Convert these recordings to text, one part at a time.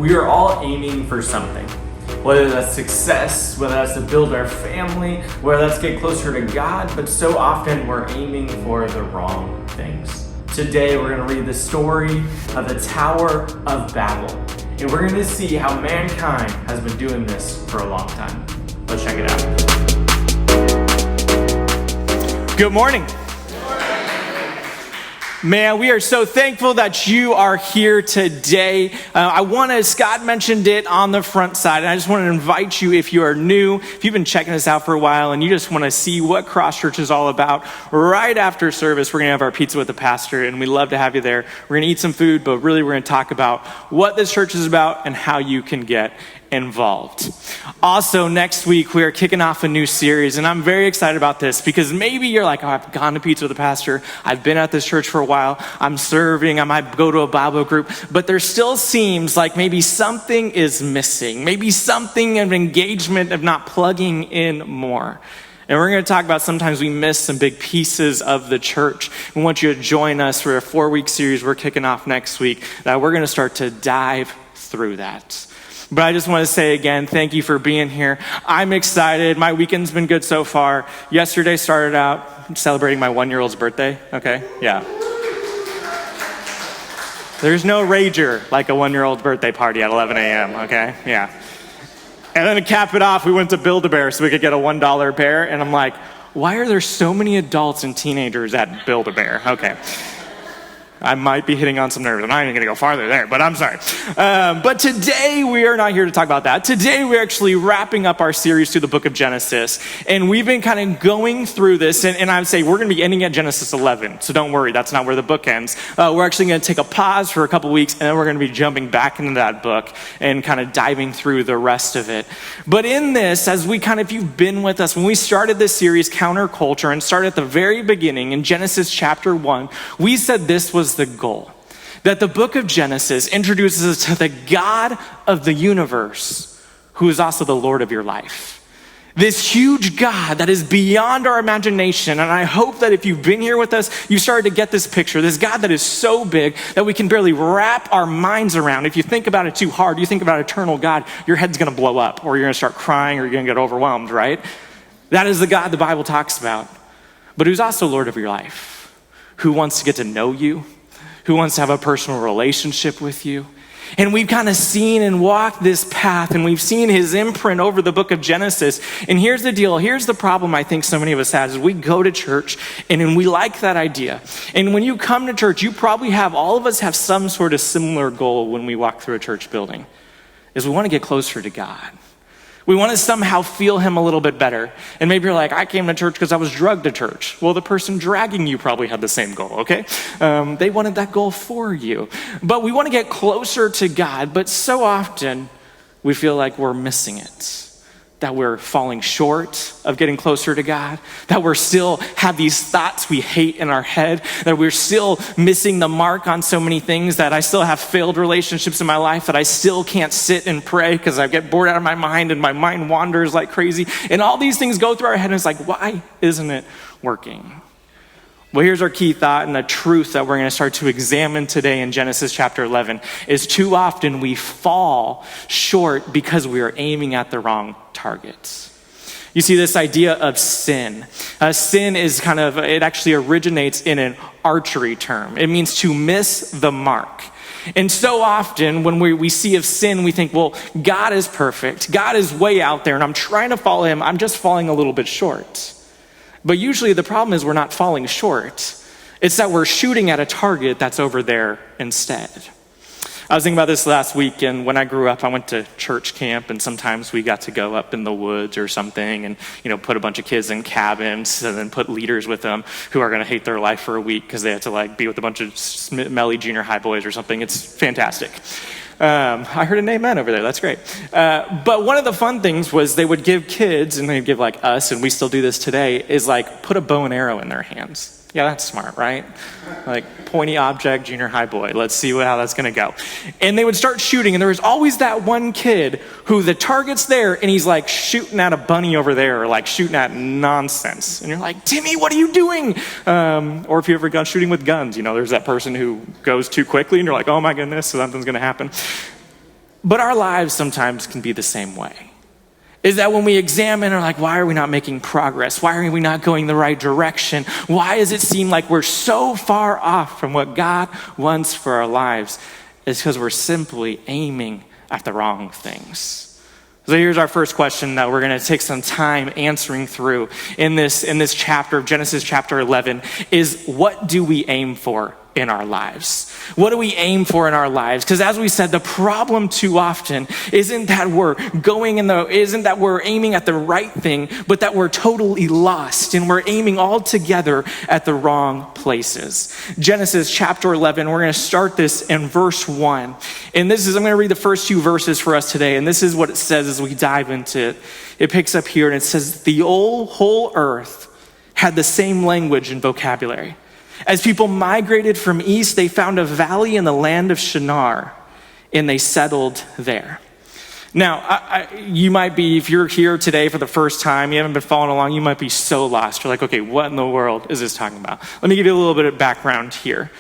We are all aiming for something. Whether that's success, whether that's to build our family, whether that's get closer to God, but so often we're aiming for the wrong things. Today we're going to read the story of the Tower of Babel, and we're going to see how mankind has been doing this for a long time. Let's check it out. Good morning. Man, we are so thankful that you are here today. Scott mentioned it on the front side, and I just want to invite you, if you are new, if you've been checking us out for a while and you just want to see what Cross Church is all about, right after service, we're going to have our pizza with the pastor, and we'd love to have you there. We're going to eat some food, but really we're going to talk about what this church is about and how you can get involved. Also, next week, we are kicking off a new series, and I'm very excited about this because maybe you're like, oh, I've gone to pizza with the pastor, I've been at this church for a while, I'm serving, I might go to a Bible group, but there still seems like maybe something is missing, maybe something of engagement of not plugging in more. And we're going to talk about sometimes we miss some big pieces of the church. We want you to join us for a 4-week series we're kicking off next week that we're going to start to dive through that. But I just want to say again, thank you for being here. I'm excited. My weekend's been good so far. Yesterday started out celebrating my 1-year-old's birthday. Okay, yeah. There's no rager like a 1-year-old birthday party at 11 a.m., okay? Yeah. And then to cap it off, we went to Build-A-Bear so we could get a $1 bear. And I'm like, why are there so many adults and teenagers at Build-A-Bear? Okay. I might be hitting on some nerves. I'm not even going to go farther there, but I'm sorry. But today, we are not here to talk about that. Today, we're actually wrapping up our series through the book of Genesis. And we've been kind of going through this, and I would say we're going to be ending at Genesis 11. So don't worry, that's not where the book ends. We're actually going to take a pause for a couple weeks, and then we're going to be jumping back into that book and kind of diving through the rest of it. But in this, if you've been with us, when we started this series, Counterculture, and started at the very beginning in Genesis chapter 1, we said this was the goal. That the book of Genesis introduces us to the God of the universe, who is also the Lord of your life. This huge God that is beyond our imagination. And I hope that if you've been here with us, you started to get this picture. This God that is so big that we can barely wrap our minds around. If you think about it too hard, you think about eternal God, your head's going to blow up, or you're going to start crying, or you're going to get overwhelmed, right? That is the God the Bible talks about. But who's also Lord of your life, who wants to get to know you, who wants to have a personal relationship with you. And we've kind of seen and walked this path, and we've seen his imprint over the book of Genesis. And here's the deal. Here's the problem I think so many of us have is we go to church and we like that idea. And when you come to church, all of us have some sort of similar goal when we walk through a church building, is we want to get closer to God. We want to somehow feel him a little bit better. And maybe you're like, I came to church because I was drugged to church. Well, the person dragging you probably had the same goal, okay? They wanted that goal for you. But we want to get closer to God, but so often we feel like we're missing it. That we're falling short of getting closer to God, that we're still have these thoughts we hate in our head, that we're still missing the mark on so many things, that I still have failed relationships in my life, that I still can't sit and pray because I get bored out of my mind and my mind wanders like crazy. And all these things go through our head and it's like, why isn't it working? Well, here's our key thought and the truth that we're going to start to examine today in Genesis chapter 11 is too often we fall short because we are aiming at the wrong targets. You see this idea of sin. Sin is it actually originates in an archery term. It means to miss the mark. And so often when we see of sin, we think, well, God is perfect. God is way out there and I'm trying to follow him. I'm just falling a little bit short. But usually the problem is we're not falling short. It's that we're shooting at a target that's over there instead. I was thinking about this last week, and when I grew up, I went to church camp, and sometimes we got to go up in the woods or something and, put a bunch of kids in cabins and then put leaders with them who are going to hate their life for a week because they have to be with a bunch of smelly junior high boys or something. It's fantastic. I heard an amen over there. That's great. But one of the fun things was they would give kids, and they'd give us, and we still do this today, is put a bow and arrow in their hands. Yeah, that's smart, right? Pointy object, junior high boy. Let's see how that's going to go. And they would start shooting, and there was always that one kid who the target's there, and he's shooting at a bunny over there, or shooting at nonsense. And you're like, Timmy, what are you doing? Or if you ever gone shooting with guns, there's that person who goes too quickly, and you're like, oh my goodness, something's going to happen. But our lives sometimes can be the same way. Is that when we examine, are like, why are we not making progress? Why are we not going the right direction? Why does it seem like we're so far off from what God wants for our lives? It's because we're simply aiming at the wrong things. So here's our first question that we're going to take some time answering through in this chapter of Genesis chapter 11 is, what do we aim for in our lives? What do we aim for in our lives? Because as we said, the problem too often isn't that we're aiming at the right thing, but that we're totally lost and we're aiming altogether at the wrong places. Genesis chapter 11, we're going to start this in verse 1. And I'm going to read the first 2 verses for us today. And this is what it says as we dive into it. It picks up here and it says, the whole earth had the same language and vocabulary. As people migrated from east, they found a valley in the land of Shinar, and they settled there. Now, you might be, if you're here today for the first time, you haven't been following along, you might be so lost. You're like, okay, what in the world is this talking about? Let me give you a little bit of background here.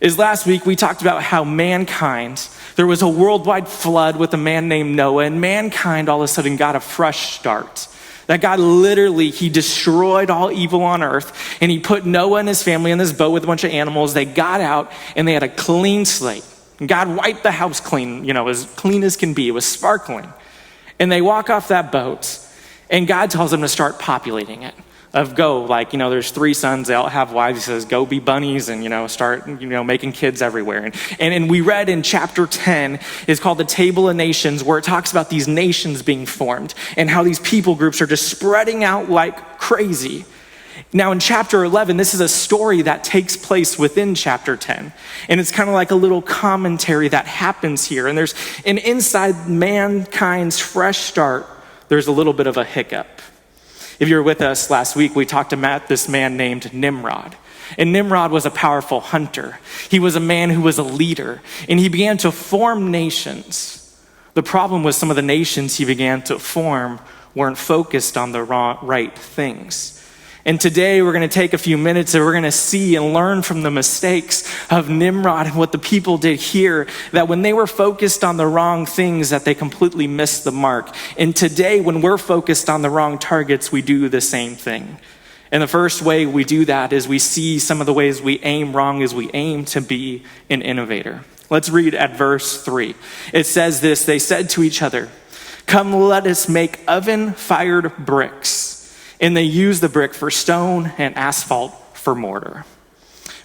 Last week, we talked about how mankind, there was a worldwide flood with a man named Noah, and mankind all of a sudden got a fresh start. That God literally, he destroyed all evil on earth, and he put Noah and his family in this boat with a bunch of animals. They got out and they had a clean slate. And God wiped the house clean, as clean as can be. It was sparkling. And they walk off that boat, and God tells them to start populating it. There's 3 sons, they all have wives. He says, go be bunnies and, start, making kids everywhere. And we read in chapter 10, is called the Table of Nations, where it talks about these nations being formed and how these people groups are just spreading out like crazy. Now in chapter 11, this is a story that takes place within chapter 10. And it's kind of like a little commentary that happens here. And there's an inside mankind's fresh start, there's a little bit of a hiccup. If you were with us last week, we talked about this man named Nimrod. And Nimrod was a powerful hunter. He was a man who was a leader, and he began to form nations. The problem was some of the nations he began to form weren't focused on the right things. And today we're going to take a few minutes and we're going to see and learn from the mistakes of Nimrod and what the people did here, that when they were focused on the wrong things, that they completely missed the mark. And today, when we're focused on the wrong targets, we do the same thing. And the first way we do that is we see some of the ways we aim wrong is we aim to be an innovator. Let's read at verse 3. It says this, they said to each other, come, let us make oven-fired bricks. And they use the brick for stone and asphalt for mortar.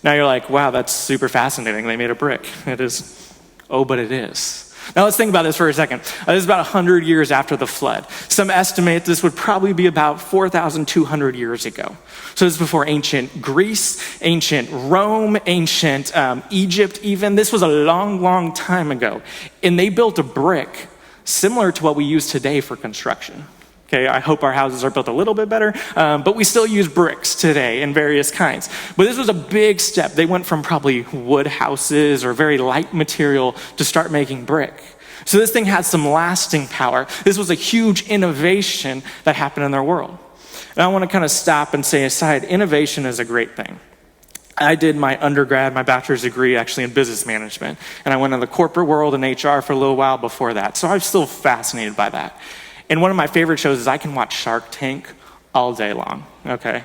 Now you're like, wow, that's super fascinating. They made a brick. It is. Oh, but it is. Now let's think about this for a second. This is about 100 years after the flood. Some estimate this would probably be about 4,200 years ago. So this is before ancient Greece, ancient Rome, ancient Egypt even. This was a long, long time ago. And they built a brick similar to what we use today for construction. Okay, I hope our houses are built a little bit better, but we still use bricks today in various kinds. But this was a big step. They went from probably wood houses or very light material to start making brick. So this thing had some lasting power. This was a huge innovation that happened in their world. And I want to kind of stop and say aside, innovation is a great thing. I did my undergrad, my bachelor's degree actually in business management. And I went in the corporate world and HR for a little while before that. So I'm still fascinated by that. And one of my favorite shows is I can watch Shark Tank all day long, okay?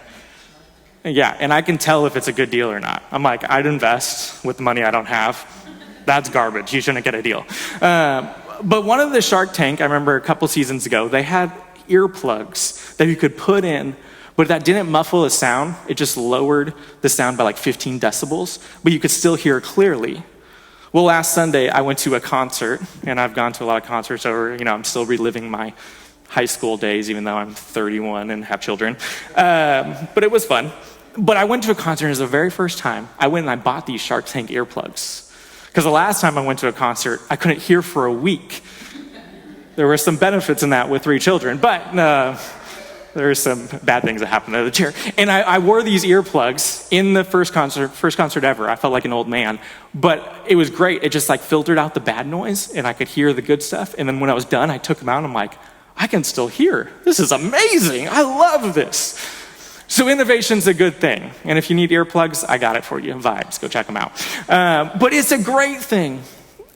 Yeah, and I can tell if it's a good deal or not. I'm like, I'd invest with the money I don't have. That's garbage. You shouldn't get a deal. But one of the Shark Tank, I remember a couple seasons ago, they had earplugs that you could put in, but that didn't muffle the sound. It just lowered the sound by like 15 decibels, but you could still hear clearly. Well, last Sunday, I went to a concert, and I've gone to a lot of concerts over, I'm still reliving my high school days, even though I'm 31 and have children. But it was fun. But I went to a concert, and it was the very first time I went and I bought these Shark Tank earplugs. Because the last time I went to a concert, I couldn't hear for a week. There were some benefits in that with 3 children, but there were some bad things that happened to the chair. And I wore these earplugs in the first concert ever. I felt like an old man, but it was great. It just like filtered out the bad noise and I could hear the good stuff. And then when I was done, I took them out and I'm like, I can still hear. This is amazing. I love this. So innovation's a good thing. And if you need earplugs, I got it for you. Vibes, go check them out. But it's a great thing.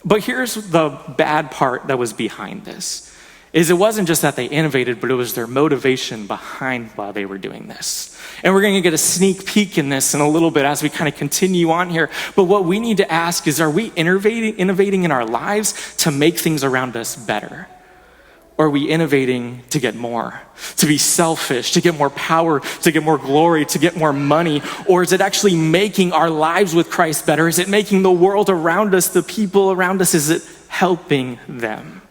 But here's the bad part that was behind this, is it wasn't just that they innovated, but it was their motivation behind why they were doing this. And we're going to get a sneak peek in this in a little bit as we kind of continue on here. But what we need to ask is, are we innovating in our lives to make things around us better? Or are we innovating to get more, to be selfish, to get more power, to get more glory, to get more money? Or is it actually making our lives with Christ better? Is it making the world around us, the people around us, is it helping them?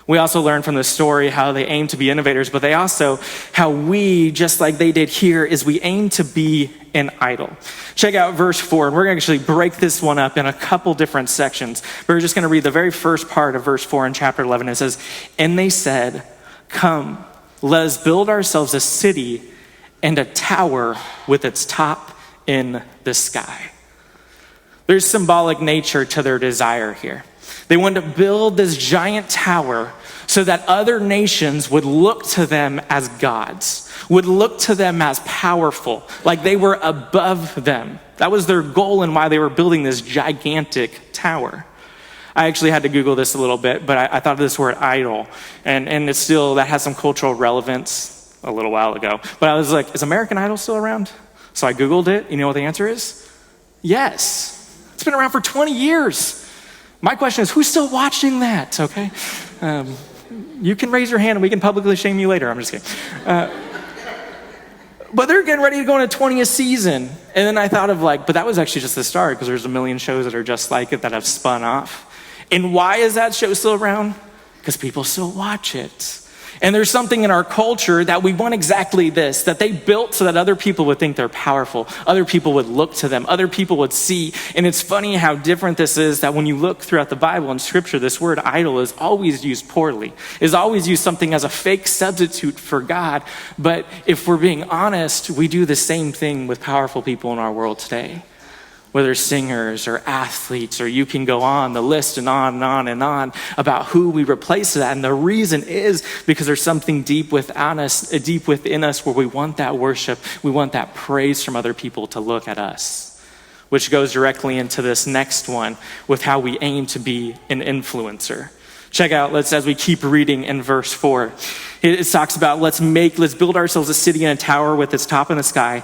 We also learn from this story how they aim to be innovators, but they also, how we, just like they did here, is we aim to be an idol. Check out verse 4, and we're going to actually break this one up in a couple different sections. We're just going to read the very first part of verse 4 in chapter 11. It says, "And they said, 'Come, let us build ourselves a city and a tower with its top in the sky.'" There's symbolic nature to their desire here. They wanted to build this giant tower so that other nations would look to them as gods, would look to them as powerful, like they were above them. That was their goal and why they were building this gigantic tower. I actually had to Google this a little bit, but I thought of this word idol, and it's still, that has some cultural relevance a little while ago. But I was like, is American Idol still around? So I Googled it. You know what the answer is? Yes. It's been around for 20 years. My question is, who's still watching that, okay? You can raise your hand and we can publicly shame you later. I'm just kidding. But they're getting ready to go into 20th season. And then I thought of but that was actually just the start, because there's a million shows that are just like it that have spun off. And why is that show still around? Because people still watch it. And there's something in our culture that we want exactly this, that they built so that other people would think they're powerful. Other people would look to them. Other people would see. And it's funny how different this is, that when you look throughout the Bible and scripture, this word idol is always used poorly, is always used something as a fake substitute for God. But if we're being honest, we do the same thing with powerful people in our world today. Whether singers or athletes, or you can go on the list and on and on and on about who we replace that. And the reason is because there's something deep within us where we want that worship, we want that praise from other people to look at us, which goes directly into this next one with how we aim to be an influencer. Check out, as we keep reading in verse 4, it talks about let's build ourselves a city and a tower with its top in the sky.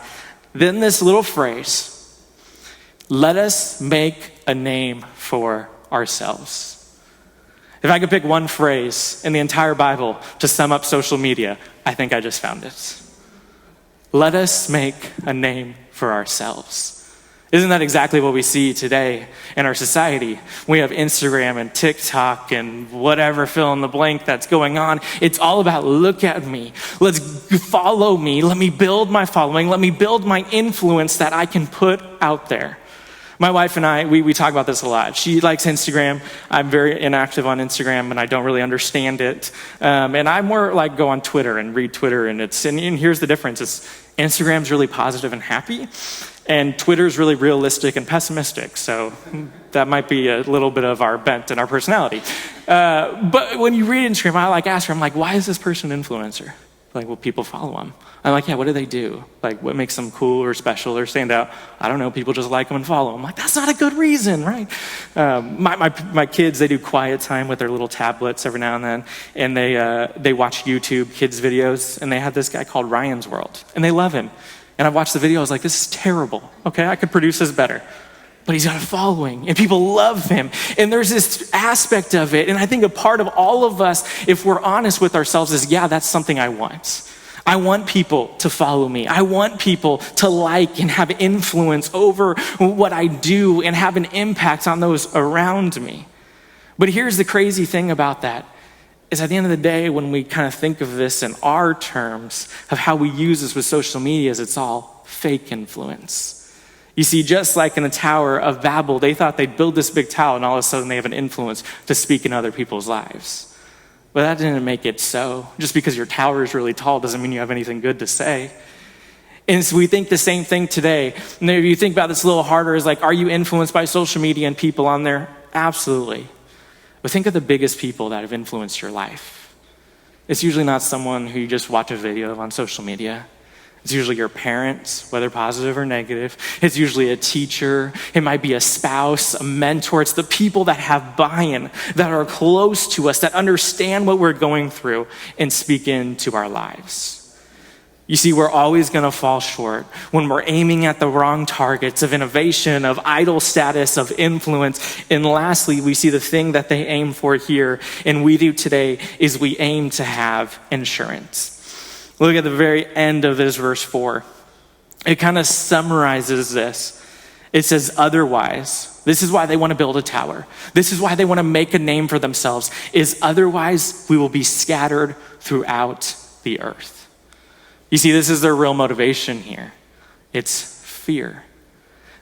Then this little phrase, let us make a name for ourselves. If I could pick one phrase in the entire Bible to sum up social media, I think I just found it. Let us make a name for ourselves. Isn't that exactly what we see today in our society? We have Instagram and TikTok and whatever fill in the blank that's going on. It's all about look at me. Let's follow me. Let me build my following. Let me build my influence that I can put out there. My wife and I, we talk about this a lot. She likes Instagram. I'm very inactive on Instagram, and I don't really understand it. And I more go on Twitter and read Twitter, and here's the difference. Instagram's really positive and happy, and Twitter's really realistic and pessimistic. So that might be a little bit of our bent and our personality. But when you read Instagram, I ask her, I'm why is this person an influencer? Well, people follow them. I'm yeah, what do they do? What makes them cool or special or stand out? I don't know, people just like them and follow them. That's not a good reason, right? My kids, they do quiet time with their little tablets every now and then, and they watch YouTube kids videos, and they have this guy called Ryan's World, and they love him. And I watched the video, I was this is terrible. Okay, I could produce this better. But he's got a following, and people love him. And there's this aspect of it, and I think a part of all of us, if we're honest with ourselves, is, yeah, that's something I want. I want people to follow me. I want people to like and have influence over what I do and have an impact on those around me. But here's the crazy thing about that, is at the end of the day, when we kind of think of this in our terms of how we use this with social media, is it's all fake influence. You see, just like in the Tower of Babel, they thought they'd build this big tower and all of a sudden they have an influence to speak in other people's lives. But that didn't make it so. Just because your tower is really tall doesn't mean you have anything good to say. And so we think the same thing today. And if you think about this a little harder, is are you influenced by social media and people on there? Absolutely. But think of the biggest people that have influenced your life. It's usually not someone who you just watch a video of on social media. It's usually your parents, whether positive or negative. It's usually a teacher. It might be a spouse, a mentor. It's the people that have buy-in, that are close to us, that understand what we're going through and speak into our lives. You see, we're always going to fall short when we're aiming at the wrong targets of innovation, of idol status, of influence. And lastly, we see the thing that they aim for here, and we do today, is we aim to have insurance. Look at the very end of this verse 4. It kind of summarizes this. It says, otherwise, this is why they want to build a tower. This is why they want to make a name for themselves, is otherwise we will be scattered throughout the earth. You see, this is their real motivation here. It's fear.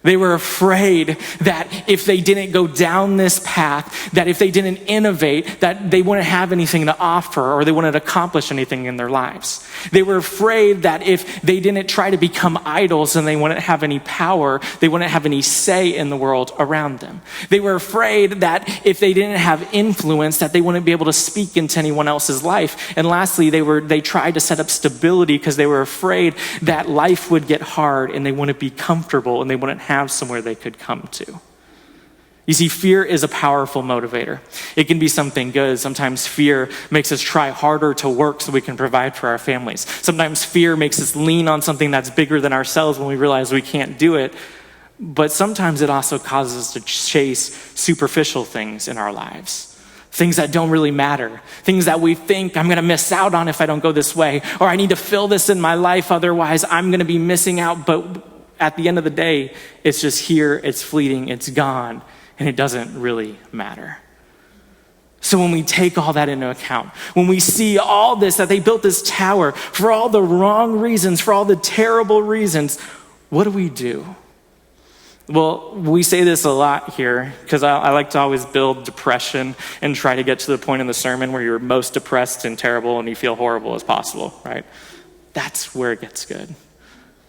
They were afraid that if they didn't go down this path, that if they didn't innovate, that they wouldn't have anything to offer or they wouldn't accomplish anything in their lives. They were afraid that if they didn't try to become idols and they wouldn't have any power, they wouldn't have any say in the world around them. They were afraid that if they didn't have influence, that they wouldn't be able to speak into anyone else's life. And lastly, they tried to set up stability because they were afraid that life would get hard and they wouldn't be comfortable and they wouldn't have somewhere they could come to. You see, fear is a powerful motivator. It can be something good. Sometimes fear makes us try harder to work so we can provide for our families. Sometimes fear makes us lean on something that's bigger than ourselves when we realize we can't do it. But sometimes it also causes us to chase superficial things in our lives. Things that don't really matter. Things that we think I'm going to miss out on if I don't go this way. Or I need to fill this in my life, otherwise I'm going to be missing out. But at the end of the day, it's just here, it's fleeting, it's gone, and it doesn't really matter. So when we take all that into account, when we see all this, that they built this tower for all the wrong reasons, for all the terrible reasons, what do? Well, we say this a lot here because I like to always build depression and try to get to the point in the sermon where you're most depressed and terrible and you feel horrible as possible, right? That's where it gets good.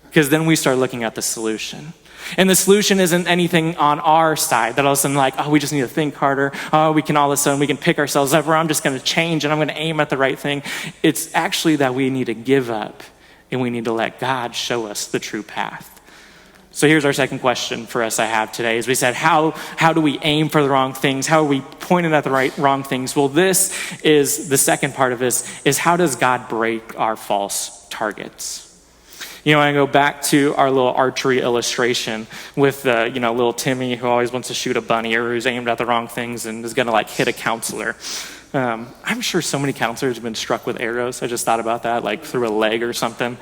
Because then we start looking at the solution. And the solution isn't anything on our side that all of a sudden we just need to think harder. We can pick ourselves up, or I'm just going to change and I'm going to aim at the right thing. It's actually that we need to give up and we need to let God show us the true path. So here's our second question for us I have today. As we said, how do we aim for the wrong things? How are we pointing at the wrong things? Well, this is the second part of this, is how does God break our false targets? I go back to our little archery illustration with little Timmy who always wants to shoot a bunny or who's aimed at the wrong things and is going to hit a counselor. I'm sure so many counselors have been struck with arrows. I just thought about that, through a leg or something.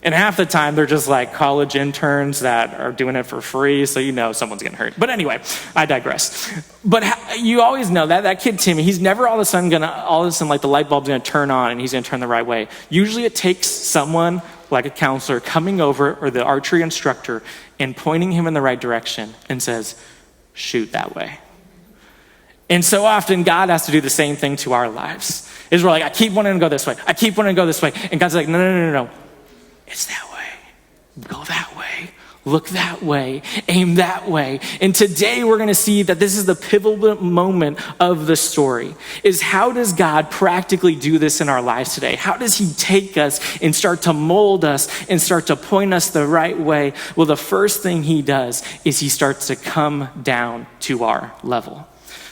And half the time they're just college interns that are doing it for free, so someone's getting hurt. But anyway, I digress. But you always know that kid Timmy, he's never all of a sudden the light bulb's gonna turn on and he's gonna turn the right way. Usually it takes someone like a counselor coming over, or the archery instructor, and pointing him in the right direction and says, shoot that way. And so often God has to do the same thing to our lives. Is we're I keep wanting to go this way. I keep wanting to go this way. And God's no. It's that way. Go that way. Look that way. Aim that way. And today we're going to see that this is the pivotal moment of the story. Is how does God practically do this in our lives today? How does he take us and start to mold us and start to point us the right way? Well, the first thing he does is he starts to come down to our level.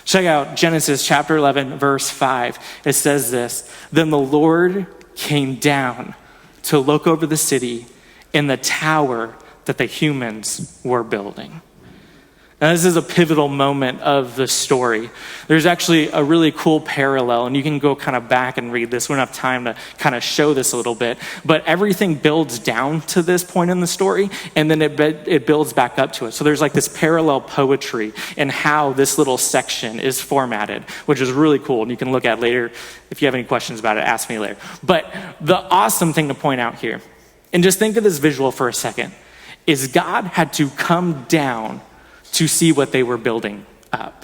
Check out Genesis chapter 11, verse 5. It says this, then the Lord came down to look over the city and the tower that the humans were building. Now, this is a pivotal moment of the story. There's actually a really cool parallel, and you can go kind of back and read this. We don't have time to kind of show this a little bit, but everything builds down to this point in the story, and then it builds back up to it. So there's this parallel poetry in how this little section is formatted, which is really cool, and you can look at later. If you have any questions about it, ask me later. But the awesome thing to point out here, and just think of this visual for a second, is God had to come down to see what they were building up.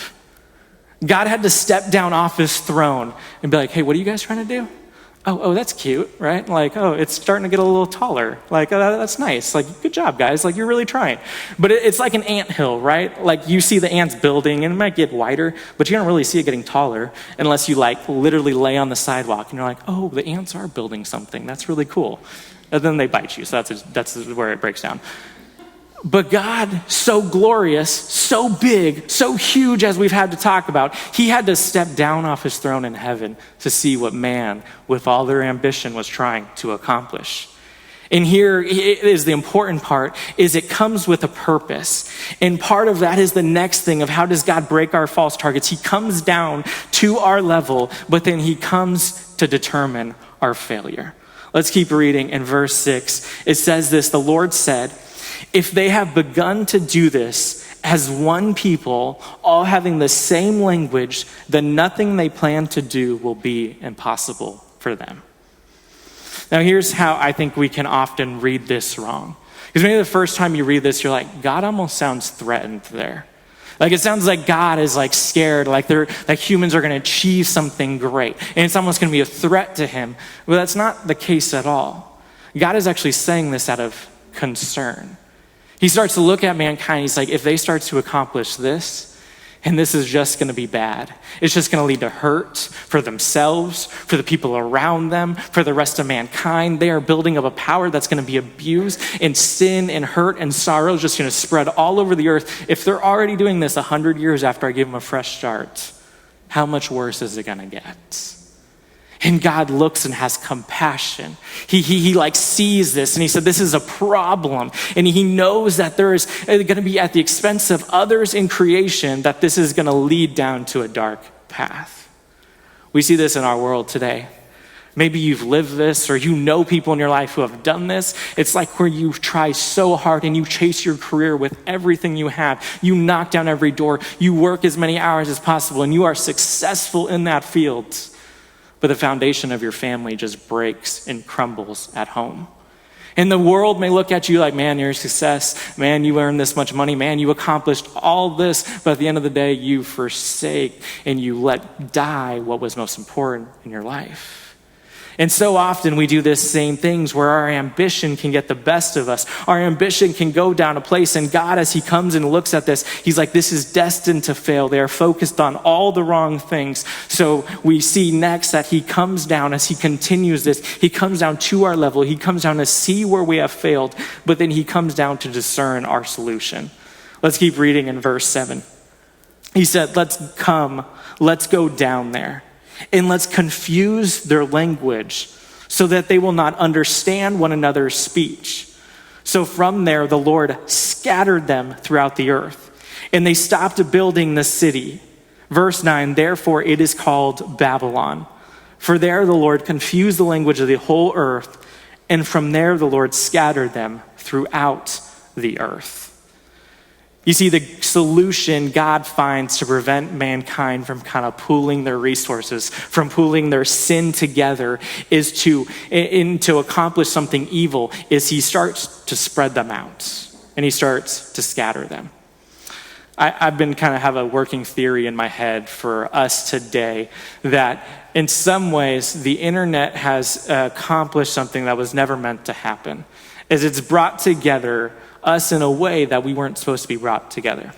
God had to step down off his throne and be hey, what are you guys trying to do? Oh, that's cute, right? It's starting to get a little taller. That's nice. Good job, guys. You're really trying. But it's like an anthill, right? You see the ants building and it might get wider, but you don't really see it getting taller unless you literally lay on the sidewalk and you're oh, the ants are building something. That's really cool. and then they bite you. So that's where it breaks down. But God, so glorious, so big, so huge as we've had to talk about, he had to step down off his throne in heaven to see what man, with all their ambition, was trying to accomplish. And here is the important part, is it comes with a purpose. And part of that is the next thing of how does God break our false targets? He comes down to our level, but then he comes to determine our failure. Let's keep reading in verse 6. It says this, the Lord said, if they have begun to do this as one people, all having the same language, then nothing they plan to do will be impossible for them. Now here's how I think we can often read this wrong. Because maybe the first time you read this, you're like, God almost sounds threatened there. Like it sounds like God is like scared, like humans are going to achieve something great. And it's almost going to be a threat to him. But that's not the case at all. God is actually saying this out of concern. He starts to look at mankind. He's like, if they start to accomplish this, and this is just going to be bad. It's just going to lead to hurt for themselves, for the people around them, for the rest of mankind. They are building up a power that's going to be abused, and sin and hurt and sorrow is just going to spread all over the earth. If they're already doing this 100 years after I give them a fresh start, how much worse is it going to get? And God looks and has compassion. He like sees this and he said, this is a problem. And he knows that there is going to be at the expense of others in creation, that this is going to lead down to a dark path. We see this in our world today. Maybe you've lived this, or you know people in your life who have done this. It's like where you try so hard and you chase your career with everything you have. You knock down every door. You work as many hours as possible and you are successful in that field. But the foundation of your family just breaks and crumbles at home. And the world may look at you like, man, you're a success. Man, you earned this much money. Man, you accomplished all this. But at the end of the day, you forsake and you let die what was most important in your life. And so often we do this same things where our ambition can get the best of us. Our ambition can go down a place, and God, as he comes and looks at this, he's like, this is destined to fail. They are focused on all the wrong things. So we see next that he comes down as he continues this. He comes down to our level. He comes down to see where we have failed, but then he comes down to discern our solution. Let's keep reading in verse 7. He said, let's go down there. And let's confuse their language so that they will not understand one another's speech. So from there, the Lord scattered them throughout the earth, and they stopped building the city. Verse 9, therefore it is called Babylon. For there the Lord confused the language of the whole earth, and from there the Lord scattered them throughout the earth. You see, the solution God finds to prevent mankind from kind of pooling their resources, from pooling their sin together, is to accomplish something evil, is he starts to spread them out and he starts to scatter them. I've been kind of have a working theory in my head for us today that in some ways the internet has accomplished something that was never meant to happen, is it's brought together us in a way that we weren't supposed to be brought together.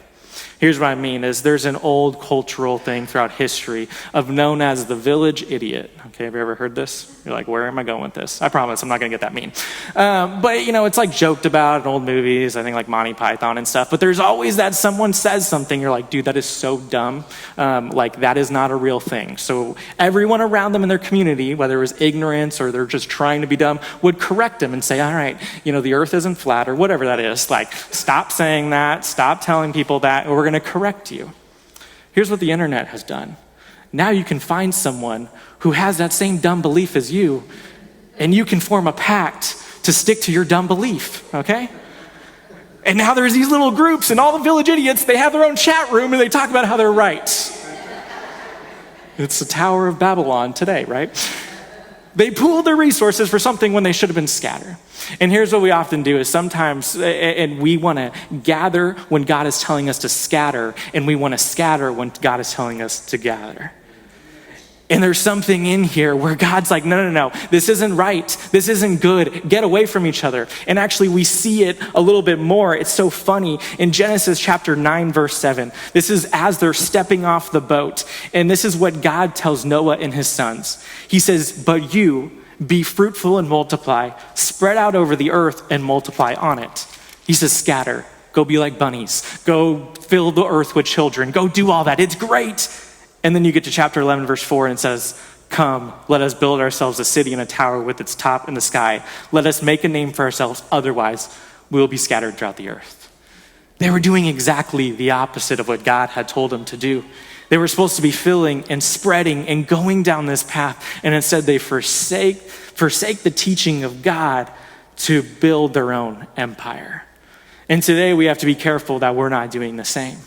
Here's what I mean is there's an old cultural thing throughout history of known as the village idiot. Okay, have you ever heard this? You're like, where am I going with this? I promise I'm not going to get that mean. But it's like joked about in old movies, I think like Monty Python and stuff. But there's always that someone says something, you're like, dude, that is so dumb. Like that is not a real thing. So everyone around them in their community, whether it was ignorance or they're just trying to be dumb, would correct them and say, all right, the earth isn't flat or whatever that is. Like, stop saying that, stop telling people that, or we're going to correct you. Here's what the internet has done. Now you can find someone who has that same dumb belief as you, and you can form a pact to stick to your dumb belief, okay? And now there's these little groups, and all the village idiots, they have their own chat room, and they talk about how they're right. It's the Tower of Babylon today, right? They pool their resources for something when they should have been scattered. And here's what we often do is sometimes, and we want to gather when God is telling us to scatter, and we want to scatter when God is telling us to gather. And there's something in here where God's like, no, this isn't right. This isn't good. Get away from each other. And actually we see it a little bit more. It's so funny. In Genesis chapter 9, verse 7, this is as they're stepping off the boat. And this is what God tells Noah and his sons. He says, but you, Be fruitful and multiply, spread out over the earth and multiply on it. He says, scatter, go be like bunnies, go fill the earth with children, go do all that. It's great. And then you get to chapter 11, verse 4, and it says, come, let us build ourselves a city and a tower with its top in the sky. Let us make a name for ourselves, otherwise we will be scattered throughout the earth. They were doing exactly the opposite of what God had told them to do. They were supposed to be filling and spreading and going down this path, and instead they forsake the teaching of God to build their own empire. And today we have to be careful that we're not doing the same.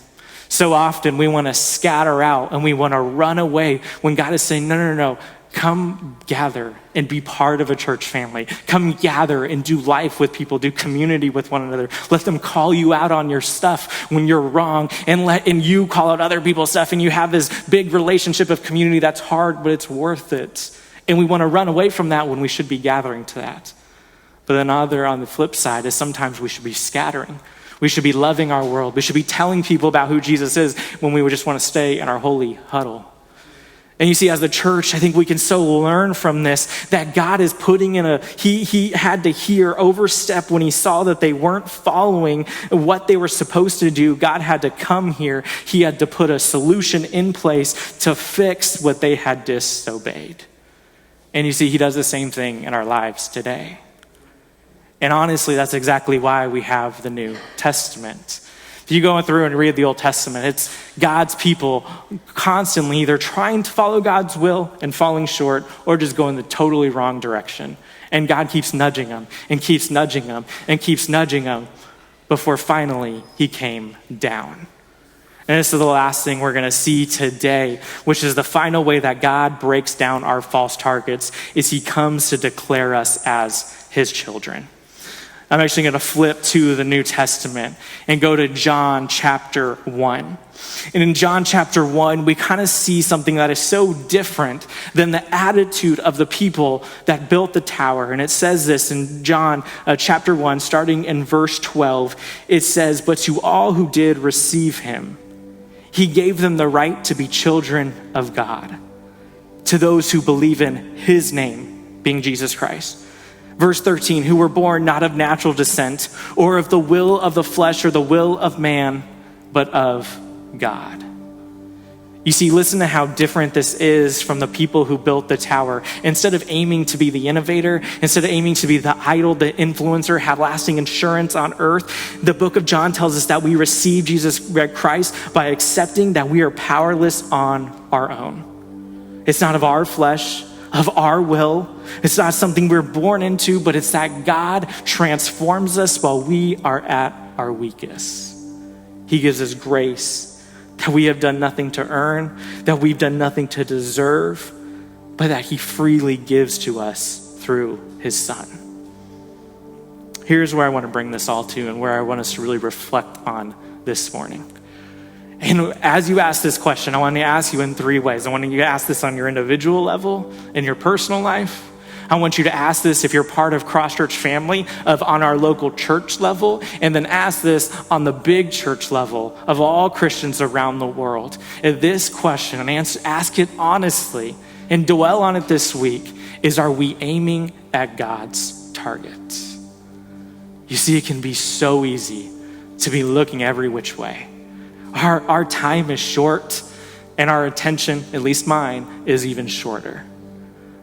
So often we want to scatter out and we want to run away when God is saying, no. Come gather and be part of a church family. Come gather and do life with people, do community with one another. Let them call you out on your stuff when you're wrong, and you call out other people's stuff, and you have this big relationship of community that's hard, but it's worth it. And we want to run away from that when we should be gathering to that. But then on the flip side is sometimes we should be scattering. We should be loving our world. We should be telling people about who Jesus is when we would just want to stay in our holy huddle. And you see, as the church, I think we can so learn from this that God is putting in he had to overstep when he saw that they weren't following what they were supposed to do. God had to come here. He had to put a solution in place to fix what they had disobeyed. And you see, he does the same thing in our lives today. And honestly, that's exactly why we have the New Testament. If you go through and read the Old Testament, it's God's people constantly either trying to follow God's will and falling short, or just going the totally wrong direction. And God keeps nudging them and keeps nudging them and keeps nudging them before finally he came down. And this is the last thing we're going to see today, which is the final way that God breaks down our false targets, is he comes to declare us as his children. I'm actually going to flip to the New Testament and go to John chapter 1. And in John chapter 1, we kind of see something that is so different than the attitude of the people that built the tower. And it says this in John chapter 1, starting in verse 12. It says, "But to all who did receive him, he gave them the right to be children of God, to those who believe in his name, being Jesus Christ." Verse 13, "Who were born not of natural descent, or of the will of the flesh or the will of man, but of God." You see, listen to how different this is from the people who built the tower. Instead of aiming to be the innovator, instead of aiming to be the idol, the influencer, have lasting insurance on earth, the book of John tells us that we receive Jesus Christ by accepting that we are powerless on our own. It's not of our flesh, of our will. It's not something we're born into, but it's that God transforms us while we are at our weakest. He gives us grace that we have done nothing to earn, that we've done nothing to deserve, but that he freely gives to us through his Son. Here's where I want to bring this all to, and where I want us to really reflect on this morning. And as you ask this question, I want to ask you in three ways. I want you to ask this on your individual level, in your personal life. I want you to ask this if you're part of Cross Church family, on our local church level, and then ask this on the big church level of all Christians around the world. And this question, and ask it honestly, and dwell on it this week, is: are we aiming at God's target? You see, it can be so easy to be looking every which way. Our time is short, and our attention, at least mine, is even shorter.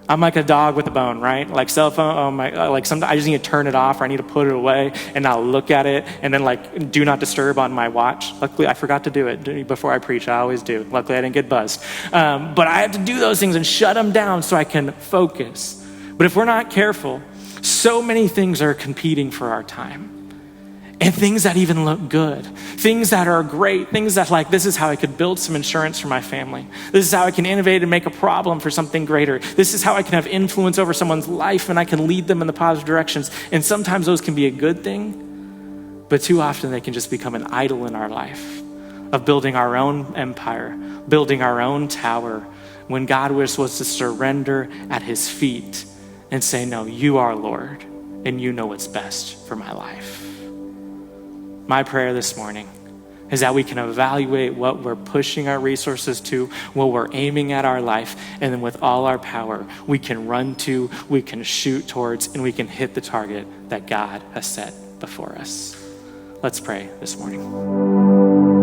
I'm like a dog with a bone, right? Like cell phone, sometimes I just need to turn it off, or I need to put it away and not look at it, and then do not disturb on my watch. Luckily, I forgot to do it before I preach. I always do. Luckily, I didn't get buzzed. But I have to do those things and shut them down so I can focus. But if we're not careful, so many things are competing for our time. And things that even look good, things that are great, things that this is how I could build some insurance for my family. This is how I can innovate and make a problem for something greater. This is how I can have influence over someone's life, and I can lead them in the positive directions. And sometimes those can be a good thing, but too often they can just become an idol in our life of building our own empire, building our own tower, when God was supposed to surrender at his feet and say, "No, you are Lord, and you know what's best for my life." My prayer this morning is that we can evaluate what we're pushing our resources to, what we're aiming at our life, and then with all our power, we can run to, we can shoot towards, and we can hit the target that God has set before us. Let's pray this morning.